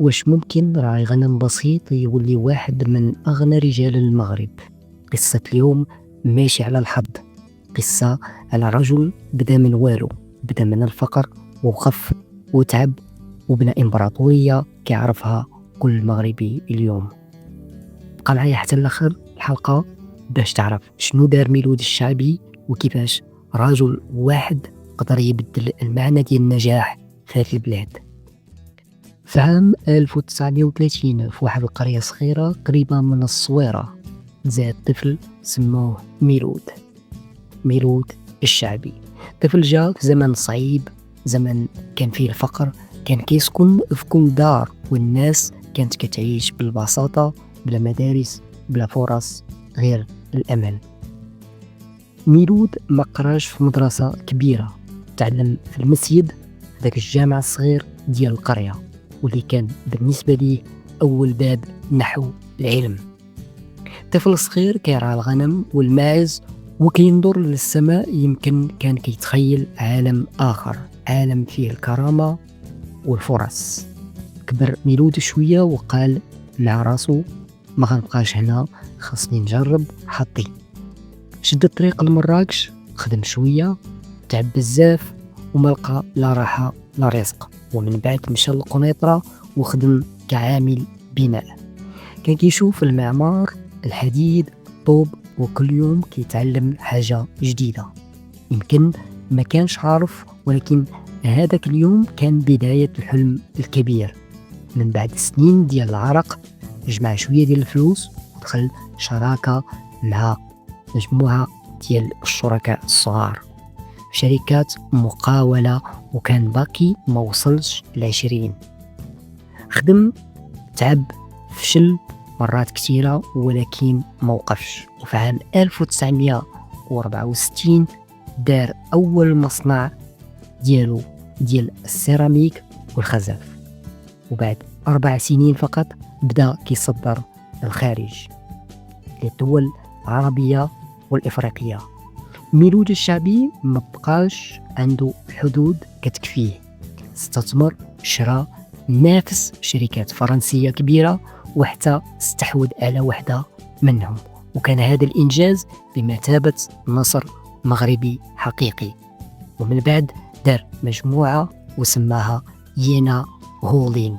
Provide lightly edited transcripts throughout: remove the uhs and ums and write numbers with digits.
واش ممكن راعي غنم بسيط يولي واحد من أغنى رجال المغرب؟ قصة اليوم ماشي على الحظ، قصة على رجل بدا من والو، بدا من الفقر وخف وتعب وبنى إمبراطورية كيعرفها كل مغربي اليوم. بقى معايا حتى الآخر الحلقة باش تعرف شنو دار ميلود الشعبي وكيفاش رجل واحد قدر يبدل المعنى ديال النجاح في هذه البلاد. في عام 1930 في واحد القرية صغيرة قريبة من الصويرة زاد طفل سموه ميلود الشعبي. طفل جا في زمن صعيب، زمن كان فيه الفقر، كان كيسكن في كل دار والناس كانت كتعيش بالبساطة، بلا مدارس، بلا فرص غير الأمل. ميلود ما قراش في مدرسة كبيرة، تعلم في المسجد ذاك الجامع الصغير ديال القرية، واللي كان بالنسبة ليه أول باب نحو العلم. طفل صغير كيرعى الغنم والماعز وكينظر للسماء، يمكن كان كيتخيل عالم آخر، عالم فيه الكرامة والفرص. كبر ميلود شوية وقال مع راسو ما غنبقاش هنا، خاصني نجرب حظي. شد الطريق لمراكش، خدم شوية، تعب بزاف وما لقى لا راحة لا رزق، ومن بعد مشى للقنيطرة وخدم كعامل بناء. كان كيشوف المعمار، الحديد، الطوب، وكل يوم كيتعلم حاجة جديدة. يمكن ما كانش عارف، ولكن هذاك اليوم كان بداية الحلم الكبير. من بعد سنين ديال العرق جمع شوية ديال الفلوس ودخل شراكة مع مجموعة ديال الشركاء الصغار في شركات مقاولة، وكان باقي ما وصلش ل20. خدم، تعب، فشل مرات كثيرة، ولكن ما وقفش. وفي عام 1964 دار أول مصنع ديالو ديال السيراميك والخزف، وبعد 4 سنين فقط بدا كيصدر الخارج للدول العربية والإفريقية. ميلود الشعبي ما بقاش عنده حدود كتكفيه، استثمر، شرى، نافس شركات فرنسية كبيرة، وحتى استحوذ على واحدة منهم، وكان هذا الإنجاز بمثابة نصر مغربي حقيقي. ومن بعد دار مجموعة وسماها يينا هولينغ،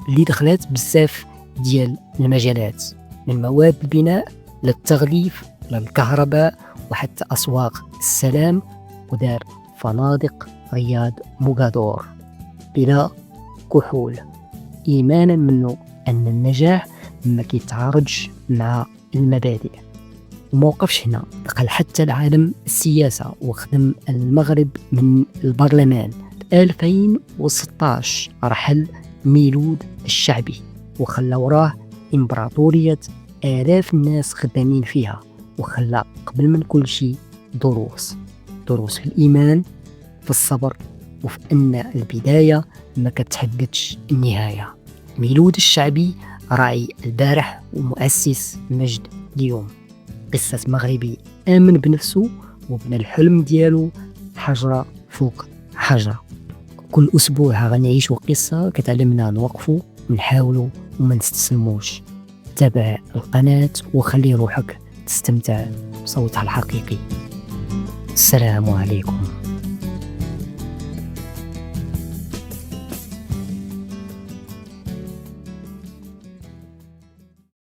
اللي دخلت بزاف ديال المجالات، من مواد البناء للتغليف للكهرباء وحتى أسواق السلام، ودار فنادق رياض موغادور بلا كحول، إيمانا منه أن النجاح ما كيتعارضش مع المبادئ. وما وقفش هنا، دخل حتى العالم السياسة وخدم المغرب من البرلمان. 2016 رحل ميلود الشعبي وخلى وراه إمبراطورية آلاف الناس خدامين فيها، وخلى قبل من كل شيء دروس في الإيمان، في الصبر، وفي أن البداية ما كتحددش النهاية. ميلود الشعبي راعي البارح ومؤسس مجد اليوم، قصة مغربي آمن بنفسه وبنى الحلم ديالو حجرة فوق حجرة. كل أسبوع غنعيشوا قصة كتعلمنا نوقفوا، نحاولوا وما نستسلموش. تابع القناة وخلي روحك تستمتع بصوتها الحقيقي. السلام عليكم.